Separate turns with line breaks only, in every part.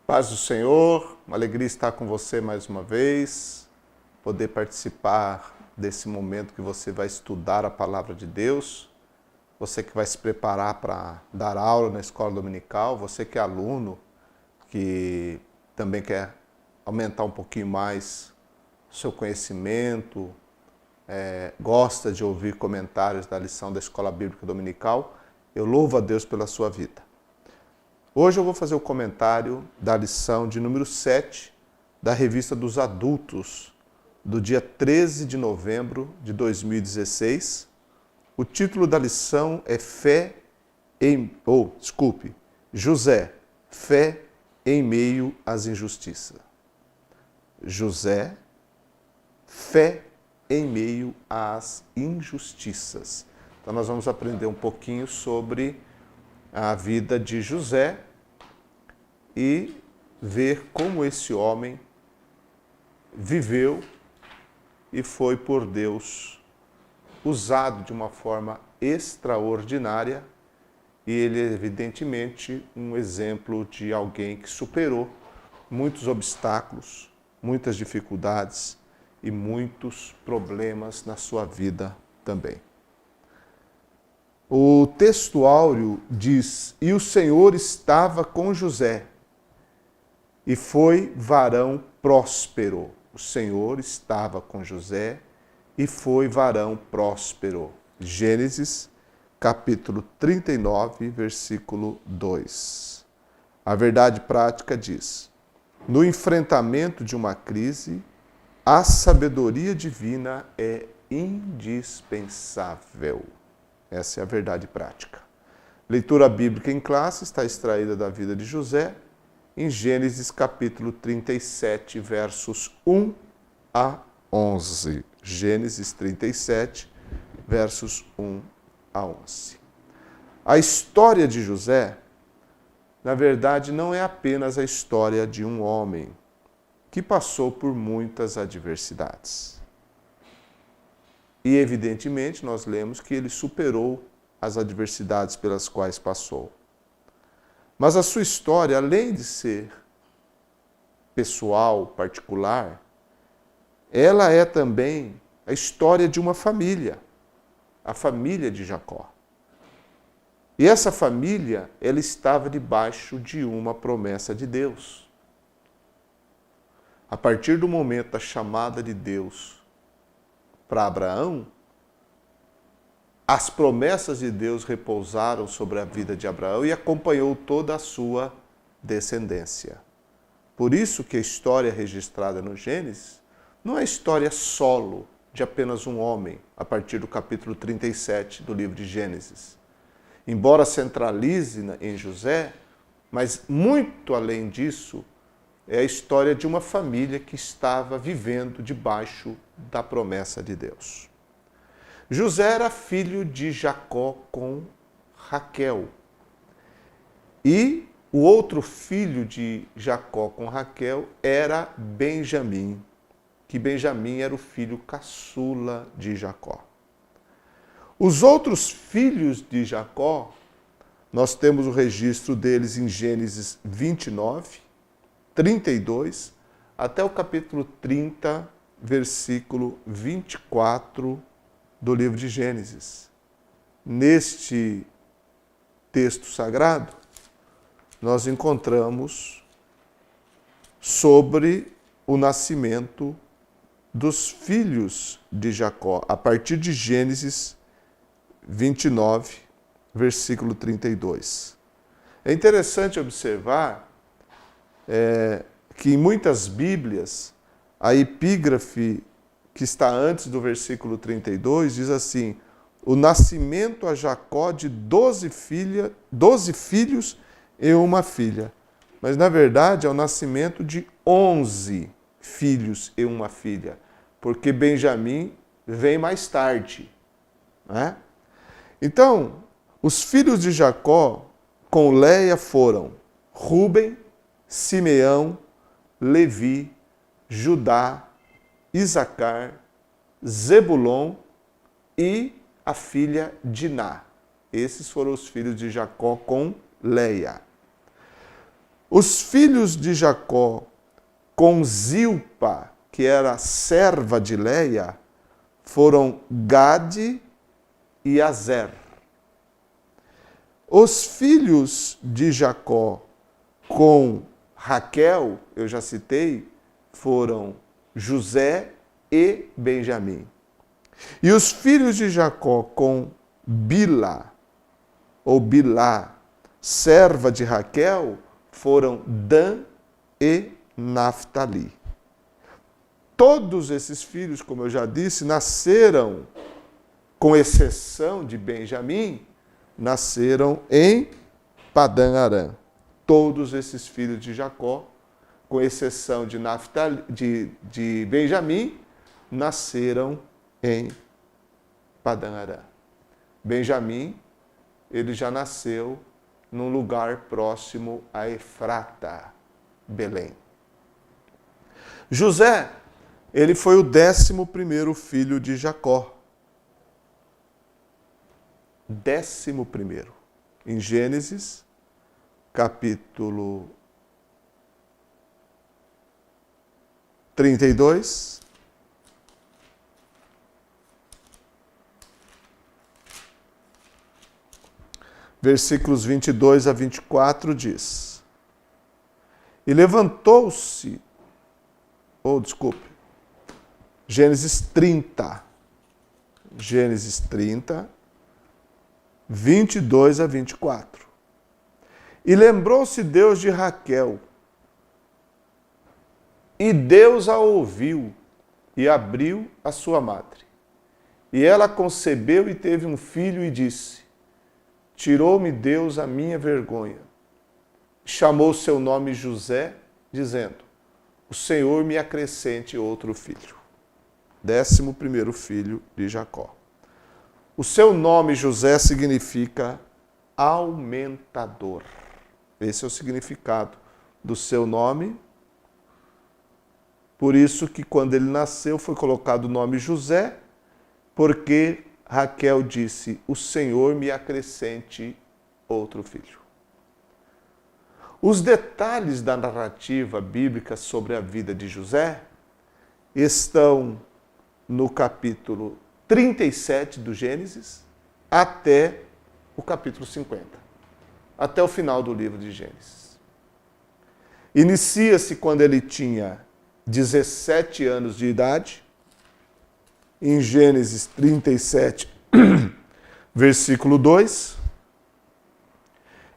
Paz do Senhor, uma alegria estar com você mais uma vez, poder participar desse momento que você vai estudar a Palavra de Deus, você que vai se preparar para dar aula na escola dominical, você que é aluno, que também quer aumentar um pouquinho mais o seu conhecimento, gosta de ouvir comentários da lição da escola bíblica dominical, eu louvo a Deus pela sua vida. Hoje eu vou fazer o comentário da lição de número 7 da Revista dos Adultos, do dia 13 de novembro de 2016. O título da lição é José, fé em meio às injustiças. José, fé em meio às injustiças. Então nós vamos aprender um pouquinho sobre a vida de José e ver como esse homem viveu e foi por Deus usado de uma forma extraordinária, e ele é evidentemente um exemplo de alguém que superou muitos obstáculos, muitas dificuldades e muitos problemas na sua vida também. O texto áureo diz: "E o Senhor estava com José, e foi varão próspero." O Senhor estava com José, e foi varão próspero. Gênesis, capítulo 39, versículo 2. A verdade prática diz: no enfrentamento de uma crise, a sabedoria divina é indispensável. Essa é a verdade prática. Leitura bíblica em classe está extraída da vida de José, em Gênesis capítulo 37, versos 1 a 11. Gênesis 37, versos 1 a 11. A história de José, na verdade, não é apenas a história de um homem que passou por muitas adversidades. E, evidentemente, nós lemos que ele superou as adversidades pelas quais passou. Mas a sua história, além de ser pessoal, particular, ela é também a história de uma família, a família de Jacó. E essa família, ela estava debaixo de uma promessa de Deus. A partir do momento da chamada de Deus para Abraão, as promessas de Deus repousaram sobre a vida de Abraão e acompanhou toda a sua descendência. Por isso que a história registrada no Gênesis não é história solo de apenas um homem, a partir do capítulo 37 do livro de Gênesis. Embora centralize em José, mas muito além disso, é a história de uma família que estava vivendo debaixo da promessa de Deus. José era filho de Jacó com Raquel. E o outro filho de Jacó com Raquel era Benjamim, que Benjamim era o filho caçula de Jacó. Os outros filhos de Jacó, nós temos o registro deles em Gênesis 29, 32, até o capítulo 30, versículo 24 do livro de Gênesis. Neste texto sagrado, nós encontramos sobre o nascimento dos filhos de Jacó, a partir de Gênesis 29, versículo 32. É interessante observar que em muitas Bíblias, a epígrafe que está antes do versículo 32 diz assim: o nascimento a Jacó de 12 filhos e uma filha. Mas, na verdade, é o nascimento de 11 filhos e uma filha, porque Benjamim vem mais tarde, né? Então, os filhos de Jacó com Léia foram Rúben, Simeão, Levi, Judá, Isacar, Zebulon e a filha Diná. Esses foram os filhos de Jacó com Léia. Os filhos de Jacó com Zilpa, que era serva de Leia, foram Gade e Azer. Os filhos de Jacó com Raquel, eu já citei, foram José e Benjamim. E os filhos de Jacó com Bilá, ou Bilá, serva de Raquel, foram Dan e Naftali. Todos esses filhos, como eu já disse, nasceram, com exceção de Benjamim, nasceram em Padã Arã. Todos esses filhos de Jacó, com exceção de Benjamim, nasceram em Padã Arã. Benjamim, ele já nasceu num lugar próximo a Efrata, Belém. José, ele foi o 11º filho de Jacó. 11º. Em Gênesis, capítulo 32, versículos 22 a 24 diz: E levantou-se, Gênesis 30, 22 a 24. E lembrou-se Deus de Raquel, e Deus a ouviu, e abriu a sua madre. E ela concebeu e teve um filho, e disse: Tirou-me Deus a minha vergonha. Chamou seu nome José, dizendo: O Senhor me acrescente outro filho. 11º filho de Jacó. O seu nome José significa aumentador. Esse é o significado do seu nome. Por isso que quando ele nasceu foi colocado o nome José, porque Raquel disse: O Senhor me acrescente outro filho. Os detalhes da narrativa bíblica sobre a vida de José estão no capítulo 37 do Gênesis até o capítulo 50, até o final do livro de Gênesis. Inicia-se quando ele tinha 17 anos de idade, em Gênesis 37, versículo 2.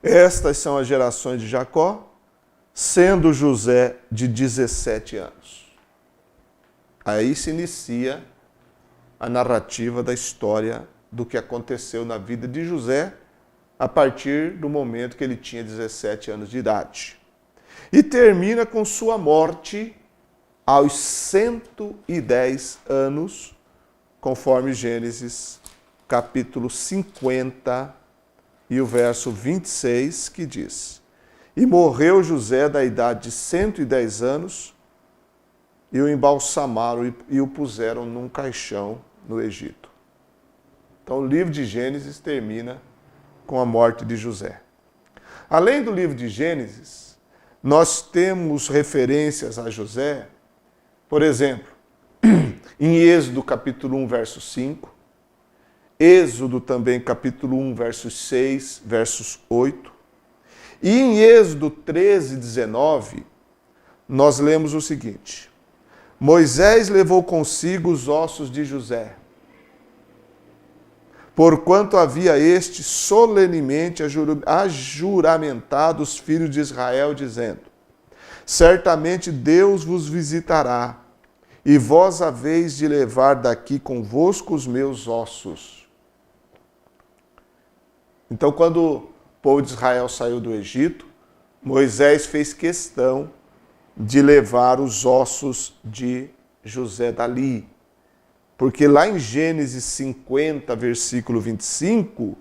Estas são as gerações de Jacó, sendo José de 17 anos. Aí se inicia a narrativa da história do que aconteceu na vida de José a partir do momento que ele tinha 17 anos de idade. E termina com sua morte aos 110 anos, conforme Gênesis capítulo 50 e o verso 26, que diz: E morreu José da idade de 110 anos, e o embalsamaram e o puseram num caixão no Egito. Então o livro de Gênesis termina com a morte de José. Além do livro de Gênesis, nós temos referências a José, por exemplo, em Êxodo capítulo 1, verso 5, Êxodo também capítulo 1, versos 6, versos 8, e em Êxodo 13, 19, nós lemos o seguinte: Moisés levou consigo os ossos de José, porquanto havia este solenemente ajuramentado os filhos de Israel, dizendo: Certamente Deus vos visitará, e vós haveis de levar daqui convosco os meus ossos. Então, quando o povo de Israel saiu do Egito, Moisés fez questão de levar os ossos de José dali. Porque lá em Gênesis 50, versículo 25,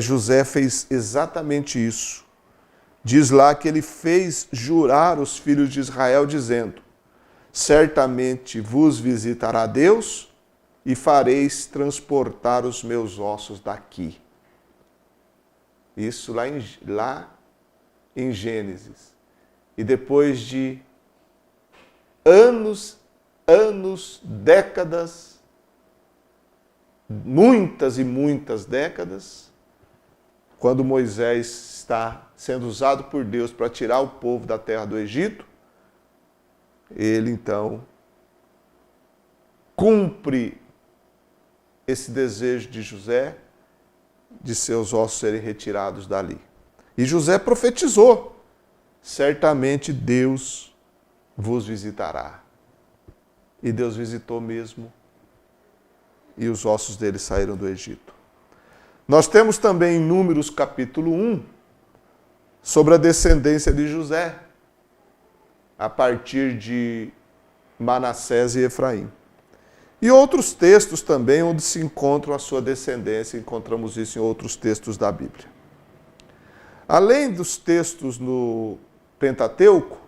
José fez exatamente isso. Diz lá que ele fez jurar os filhos de Israel, dizendo: Certamente vos visitará Deus e fareis transportar os meus ossos daqui. Isso lá em Gênesis. E depois de anos, décadas, muitas e muitas décadas, quando Moisés está sendo usado por Deus para tirar o povo da terra do Egito, ele então cumpre esse desejo de José de seus ossos serem retirados dali. E José profetizou: certamente Deus vos visitará. E Deus visitou mesmo, e os ossos dele saíram do Egito. Nós temos também em Números capítulo 1, sobre a descendência de José, a partir de Manassés e Efraim. E outros textos também onde se encontra a sua descendência, encontramos isso em outros textos da Bíblia. Além dos textos no Pentateuco,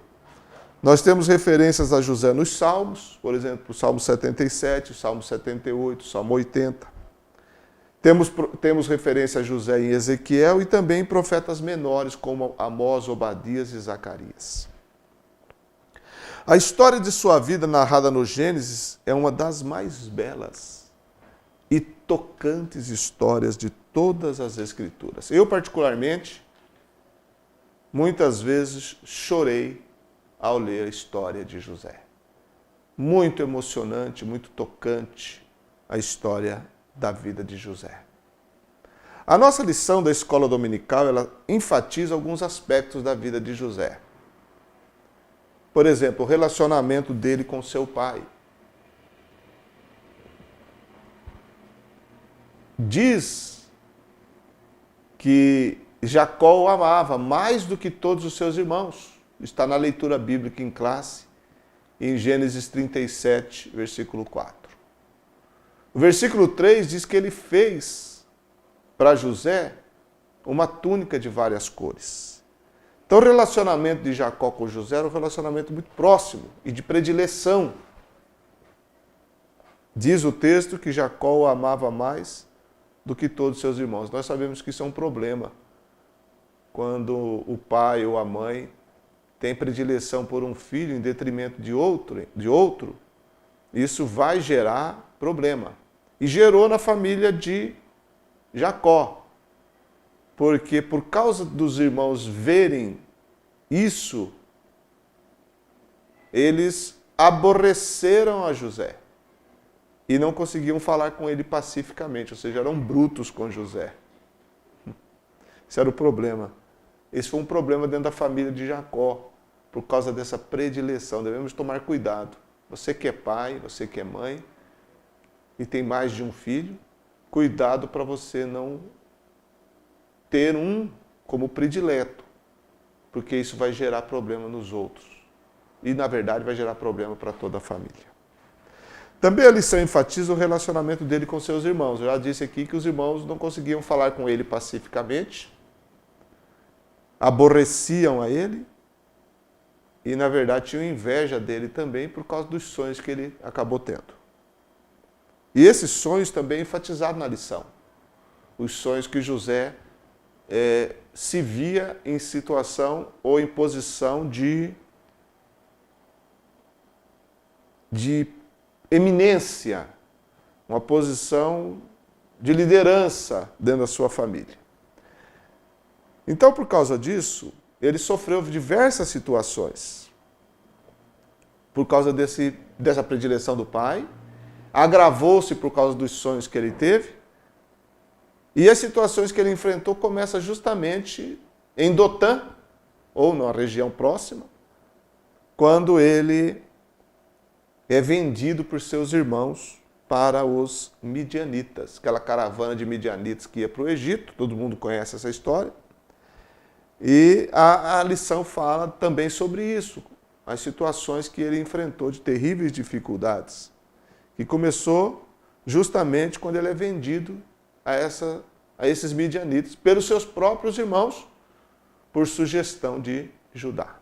nós temos referências a José nos Salmos, por exemplo, o Salmo 77, o Salmo 78, o Salmo 80. Temos referência a José em Ezequiel e também em profetas menores como Amós, Obadias e Zacarias. A história de sua vida narrada no Gênesis é uma das mais belas e tocantes histórias de todas as Escrituras. Eu, particularmente, muitas vezes chorei ao ler a história de José. Muito emocionante, muito tocante a história da vida de José. A nossa lição da escola dominical, ela enfatiza alguns aspectos da vida de José. Por exemplo, o relacionamento dele com seu pai. Diz que Jacó o amava mais do que todos os seus irmãos. Está na leitura bíblica em classe, em Gênesis 37, versículo 4. O versículo 3 diz que ele fez para José uma túnica de várias cores. Então, o relacionamento de Jacó com José era um relacionamento muito próximo e de predileção. Diz o texto que Jacó o amava mais do que todos os seus irmãos. Nós sabemos que isso é um problema. Quando o pai ou a mãe tem predileção por um filho em detrimento de outro, isso vai gerar problema. E gerou na família de Jacó. Porque por causa dos irmãos verem isso, eles aborreceram a José e não conseguiam falar com ele pacificamente, ou seja, eram brutos com José. Esse era o problema. Esse foi um problema dentro da família de Jacó, por causa dessa predileção. Devemos tomar cuidado. Você que é pai, você que é mãe e tem mais de um filho, cuidado para você não ter um como predileto, porque isso vai gerar problema nos outros. E, na verdade, vai gerar problema para toda a família. Também a lição enfatiza o relacionamento dele com seus irmãos. Eu já disse aqui que os irmãos não conseguiam falar com ele pacificamente, aborreciam a ele e, na verdade, tinham inveja dele também por causa dos sonhos que ele acabou tendo. E esses sonhos também enfatizados na lição. Os sonhos que José se via em situação ou em posição de eminência, uma posição de liderança dentro da sua família. Então, por causa disso, ele sofreu diversas situações. Por causa dessa predileção do pai, agravou-se por causa dos sonhos que ele teve, e as situações que ele enfrentou começam justamente em Dotã, ou na região próxima, quando ele é vendido por seus irmãos para os midianitas, aquela caravana de midianitas que ia para o Egito, todo mundo conhece essa história. E a lição fala também sobre isso, as situações que ele enfrentou de terríveis dificuldades, que começou justamente quando ele é vendido a esses midianitas pelos seus próprios irmãos, por sugestão de Judá.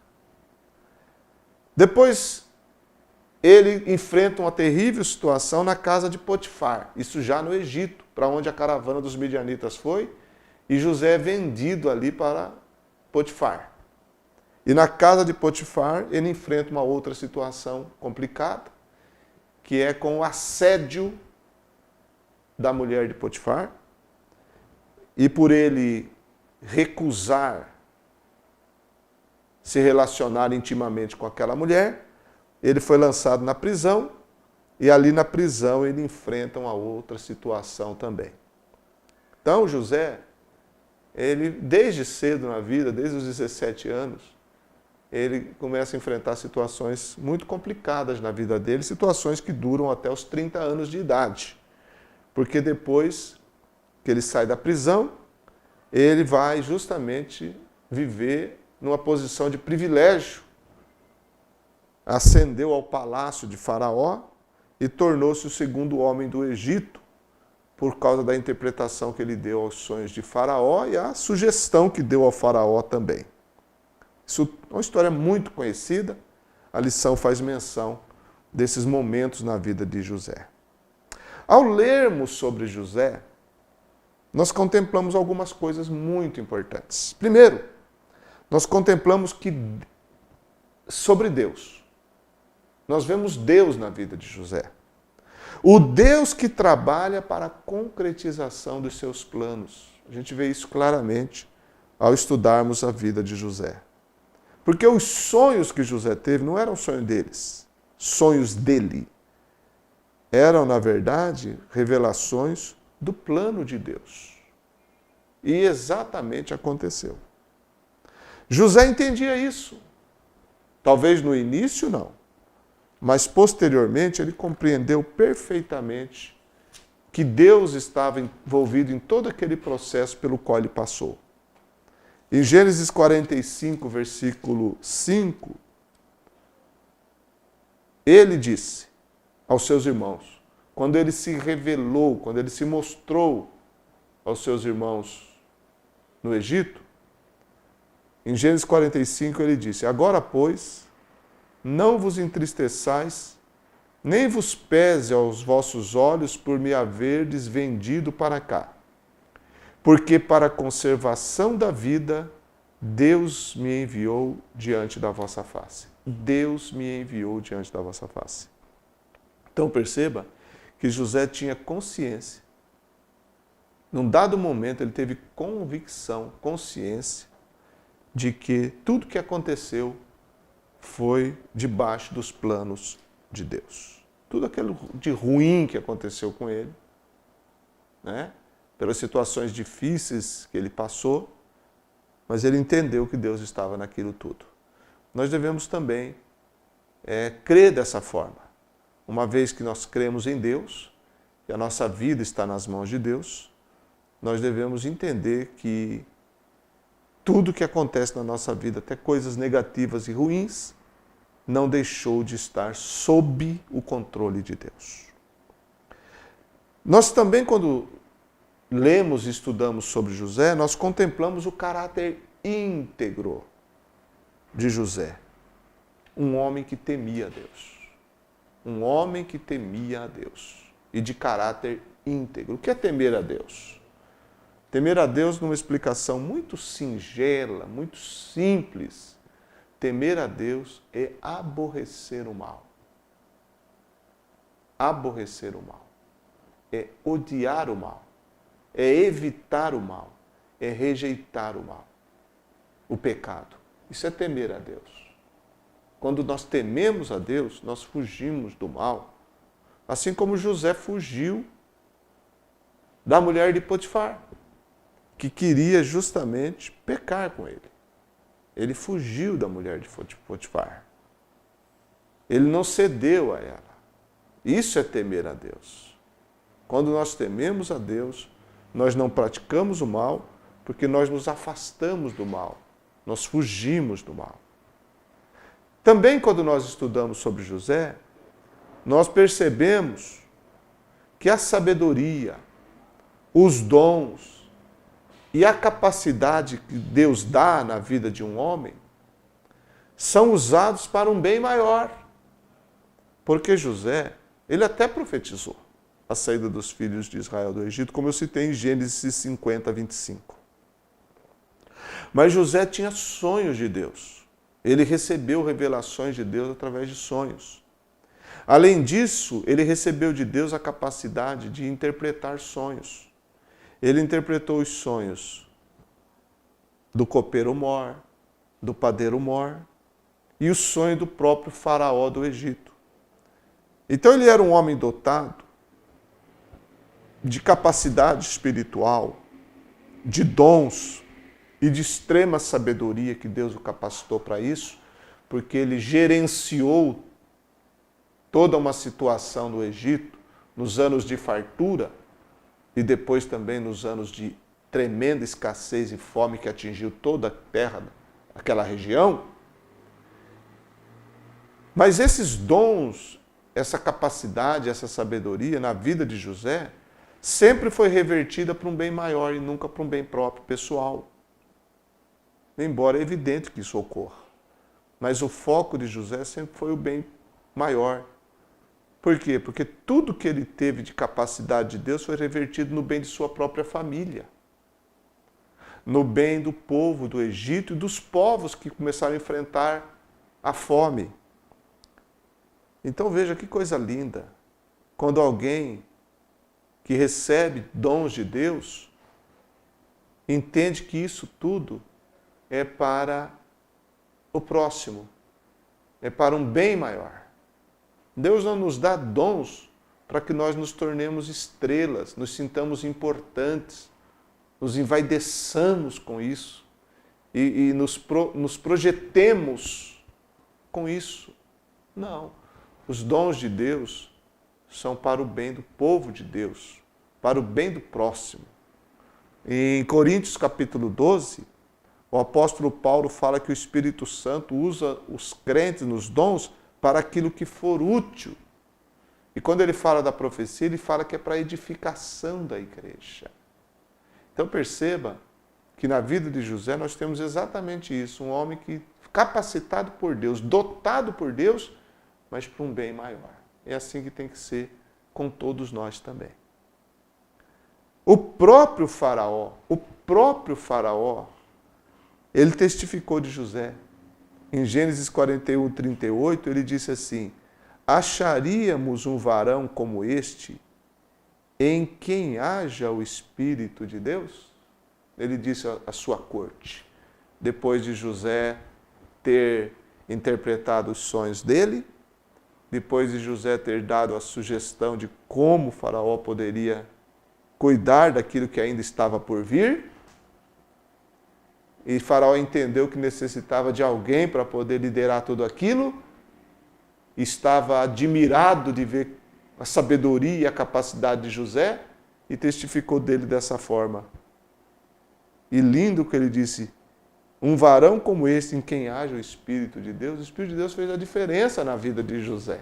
Depois, ele enfrenta uma terrível situação na casa de Potifar, isso já no Egito, para onde a caravana dos midianitas foi, e José é vendido ali para Potifar. E na casa de Potifar, ele enfrenta uma outra situação complicada, que é com o assédio da mulher de Potifar, e por ele recusar se relacionar intimamente com aquela mulher, ele foi lançado na prisão, e ali na prisão ele enfrenta uma outra situação também. Então José, ele desde cedo na vida, desde os 17 anos, ele começa a enfrentar situações muito complicadas na vida dele, situações que duram até os 30 anos de idade. Porque depois que ele sai da prisão, ele vai justamente viver numa posição de privilégio. Ascendeu ao palácio de Faraó e tornou-se o segundo homem do Egito, por causa da interpretação que ele deu aos sonhos de Faraó e a sugestão que deu ao Faraó também. Isso é uma história muito conhecida, a lição faz menção desses momentos na vida de José. Ao lermos sobre José, nós contemplamos algumas coisas muito importantes. Primeiro, nós contemplamos que sobre Deus. Nós vemos Deus na vida de José. O Deus que trabalha para a concretização dos seus planos. A gente vê isso claramente ao estudarmos a vida de José. Porque os sonhos que José teve não eram sonhos deles, sonhos dele. Eram, na verdade, revelações do plano de Deus. E exatamente aconteceu. José entendia isso. Talvez no início não, mas posteriormente ele compreendeu perfeitamente que Deus estava envolvido em todo aquele processo pelo qual ele passou. Em Gênesis 45, versículo 5, ele disse aos seus irmãos, quando ele se revelou, quando ele se mostrou aos seus irmãos no Egito, em Gênesis 45 ele disse, agora, pois, não vos entristeçais, nem vos pese aos vossos olhos por me haverdes vendido para cá. Porque para a conservação da vida, Deus me enviou diante da vossa face. Deus me enviou diante da vossa face. Então perceba que José tinha consciência. Num dado momento ele teve convicção, consciência, de que tudo que aconteceu foi debaixo dos planos de Deus. Tudo aquilo de ruim que aconteceu com ele, né? Pelas situações difíceis que ele passou, mas ele entendeu que Deus estava naquilo tudo. Nós devemos também crer dessa forma. Uma vez que nós cremos em Deus, e a nossa vida está nas mãos de Deus, nós devemos entender que tudo que acontece na nossa vida, até coisas negativas e ruins, não deixou de estar sob o controle de Deus. Nós também, quando lemos e estudamos sobre José, nós contemplamos o caráter íntegro de José. Um homem que temia a Deus. Um homem que temia a Deus. E de caráter íntegro. O que é temer a Deus? Temer a Deus, numa explicação muito singela, muito simples, temer a Deus é aborrecer o mal. Aborrecer o mal. É odiar o mal. É evitar o mal. É rejeitar o mal. O pecado. Isso é temer a Deus. Quando nós tememos a Deus, nós fugimos do mal. Assim como José fugiu da mulher de Potifar, que queria justamente pecar com ele. Ele fugiu da mulher de Potifar. Ele não cedeu a ela. Isso é temer a Deus. Quando nós tememos a Deus, nós não praticamos o mal, porque nós nos afastamos do mal. Nós fugimos do mal. Também, quando nós estudamos sobre José, nós percebemos que a sabedoria, os dons e a capacidade que Deus dá na vida de um homem são usados para um bem maior. Porque José, ele até profetizou a saída dos filhos de Israel do Egito, como eu citei em Gênesis 50, 25. Mas José tinha sonhos de Deus. Ele recebeu revelações de Deus através de sonhos. Além disso, ele recebeu de Deus a capacidade de interpretar sonhos. Ele interpretou os sonhos do copeiro mor, do padeiro mor e o sonho do próprio faraó do Egito. Então ele era um homem dotado de capacidade espiritual, de dons e de extrema sabedoria, que Deus o capacitou para isso, porque ele gerenciou toda uma situação no Egito, nos anos de fartura e depois também nos anos de tremenda escassez e fome que atingiu toda a terra, aquela região. Mas esses dons, essa capacidade, essa sabedoria na vida de José sempre foi revertida para um bem maior e nunca para um bem próprio, pessoal. Embora é evidente que isso ocorra. Mas o foco de José sempre foi o bem maior. Por quê? Porque tudo que ele teve de capacidade de Deus foi revertido no bem de sua própria família. No bem do povo do Egito e dos povos que começaram a enfrentar a fome. Então veja que coisa linda. Quando alguém que recebe dons de Deus entende que isso tudo é para o próximo, é para um bem maior. Deus não nos dá dons para que nós nos tornemos estrelas, nos sintamos importantes, nos envaideçamos com isso e nos projetemos com isso. Não. Os dons de Deus são para o bem do povo de Deus, para o bem do próximo. Em Coríntios capítulo 12, o apóstolo Paulo fala que o Espírito Santo usa os crentes nos dons para aquilo que for útil. E quando ele fala da profecia, ele fala que é para a edificação da igreja. Então perceba que na vida de José nós temos exatamente isso, um homem que capacitado por Deus, dotado por Deus, mas para um bem maior. É assim que tem que ser com todos nós também. O próprio faraó, ele testificou de José. Em Gênesis 41, 38, ele disse assim: acharíamos um varão como este, em quem haja o Espírito de Deus? Ele disse à sua corte, depois de José ter interpretado os sonhos dele, depois de José ter dado a sugestão de como o faraó poderia cuidar daquilo que ainda estava por vir, e Faraó entendeu que necessitava de alguém para poder liderar tudo aquilo, estava admirado de ver a sabedoria e a capacidade de José e testificou dele dessa forma. E lindo que ele disse: um varão como este, em quem haja o Espírito de Deus. O Espírito de Deus fez a diferença na vida de José.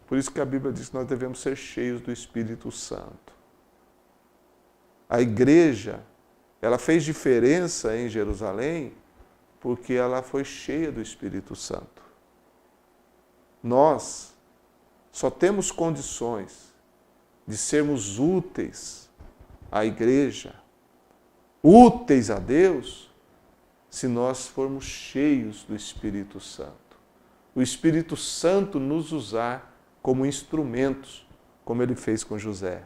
Por isso que a Bíblia diz que nós devemos ser cheios do Espírito Santo. A igreja, ela fez diferença em Jerusalém porque ela foi cheia do Espírito Santo. Nós só temos condições de sermos úteis à igreja, úteis a Deus, se nós formos cheios do Espírito Santo. O Espírito Santo nos usar como instrumentos, como ele fez com José.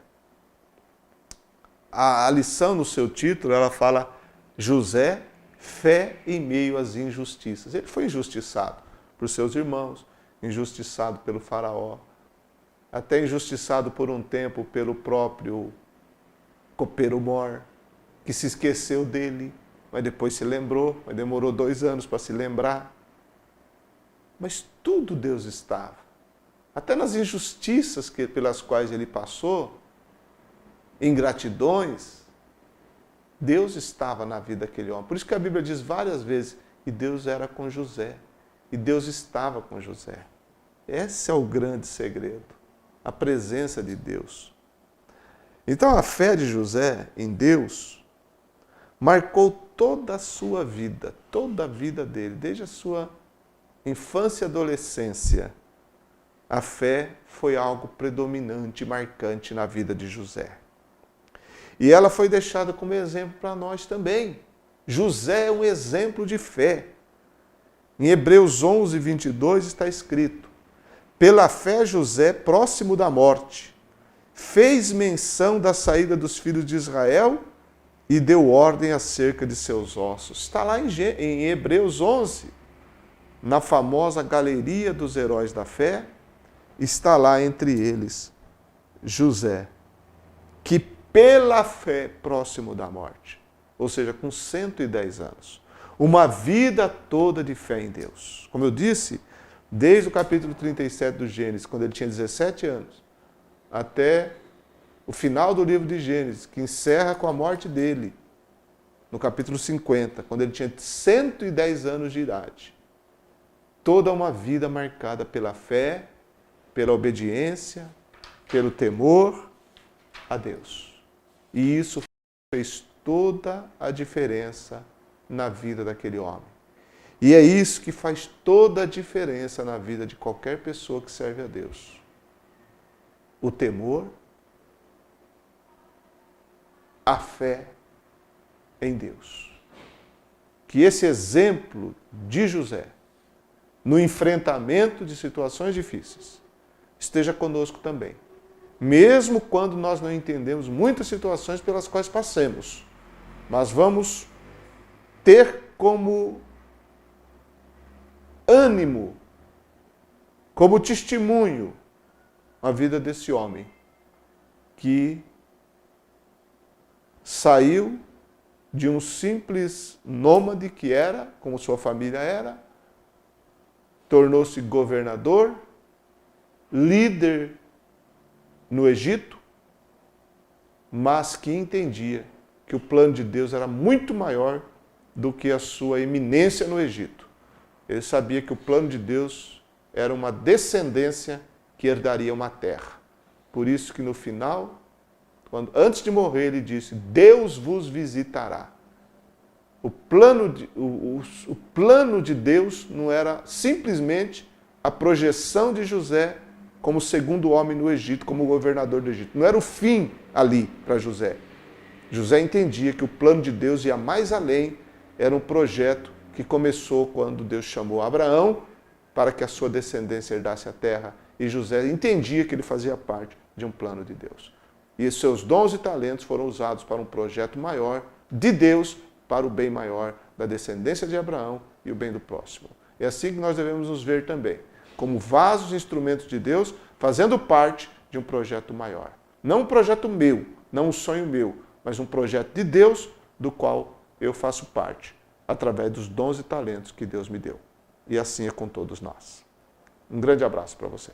A lição no seu título, ela fala: José, fé em meio às injustiças. Ele foi injustiçado por seus irmãos, injustiçado pelo faraó, até injustiçado por um tempo pelo próprio copeiro mor, que se esqueceu dele, mas depois se lembrou, mas demorou 2 anos para se lembrar. Mas tudo Deus estava. Até nas injustiças pelas quais ele passou, ingratidões, Deus estava na vida daquele homem. Por isso que a Bíblia diz várias vezes, e Deus era com José, e Deus estava com José. Esse é o grande segredo, a presença de Deus. Então a fé de José em Deus marcou toda a sua vida, toda a vida dele, desde a sua infância e adolescência. A fé foi algo predominante, marcante na vida de José. E ela foi deixada como exemplo para nós também. José é um exemplo de fé. Em Hebreus 11, 22 está escrito: pela fé José, próximo da morte, fez menção da saída dos filhos de Israel e deu ordem acerca de seus ossos. Está lá em Hebreus 11, na famosa galeria dos heróis da fé, está lá entre eles José, que pela fé próximo da morte, ou seja, com 110 anos, uma vida toda de fé em Deus. Como eu disse, desde o capítulo 37 do Gênesis, quando ele tinha 17 anos, até o final do livro de Gênesis, que encerra com a morte dele, no capítulo 50, quando ele tinha 110 anos de idade. Toda uma vida marcada pela fé, pela obediência, pelo temor a Deus. E isso fez toda a diferença na vida daquele homem. E é isso que faz toda a diferença na vida de qualquer pessoa que serve a Deus. O temor, a fé em Deus. Que esse exemplo de José, no enfrentamento de situações difíceis, esteja conosco também. Mesmo quando nós não entendemos muitas situações pelas quais passemos. Mas vamos ter como ânimo, como testemunho, a vida desse homem que saiu de um simples nômade que era, como sua família era, tornou-se governador, líder no Egito, mas que entendia que o plano de Deus era muito maior do que a sua eminência no Egito. Ele sabia que o plano de Deus era uma descendência que herdaria uma terra. Por isso que no final, antes de morrer, ele disse: Deus vos visitará. O plano de Deus não era simplesmente a projeção de José como segundo homem no Egito, como governador do Egito. Não era o fim ali para José. José entendia que o plano de Deus ia mais além, era um projeto que começou quando Deus chamou Abraão para que a sua descendência herdasse a terra. E José entendia que ele fazia parte de um plano de Deus. E os seus dons e talentos foram usados para um projeto maior de Deus, para o bem maior da descendência de Abraão e o bem do próximo. É assim que nós devemos nos ver também, como vasos, instrumentos de Deus, fazendo parte de um projeto maior. Não um projeto meu, não um sonho meu, mas um projeto de Deus, do qual eu faço parte, através dos dons e talentos que Deus me deu. E assim é com todos nós. Um grande abraço para você.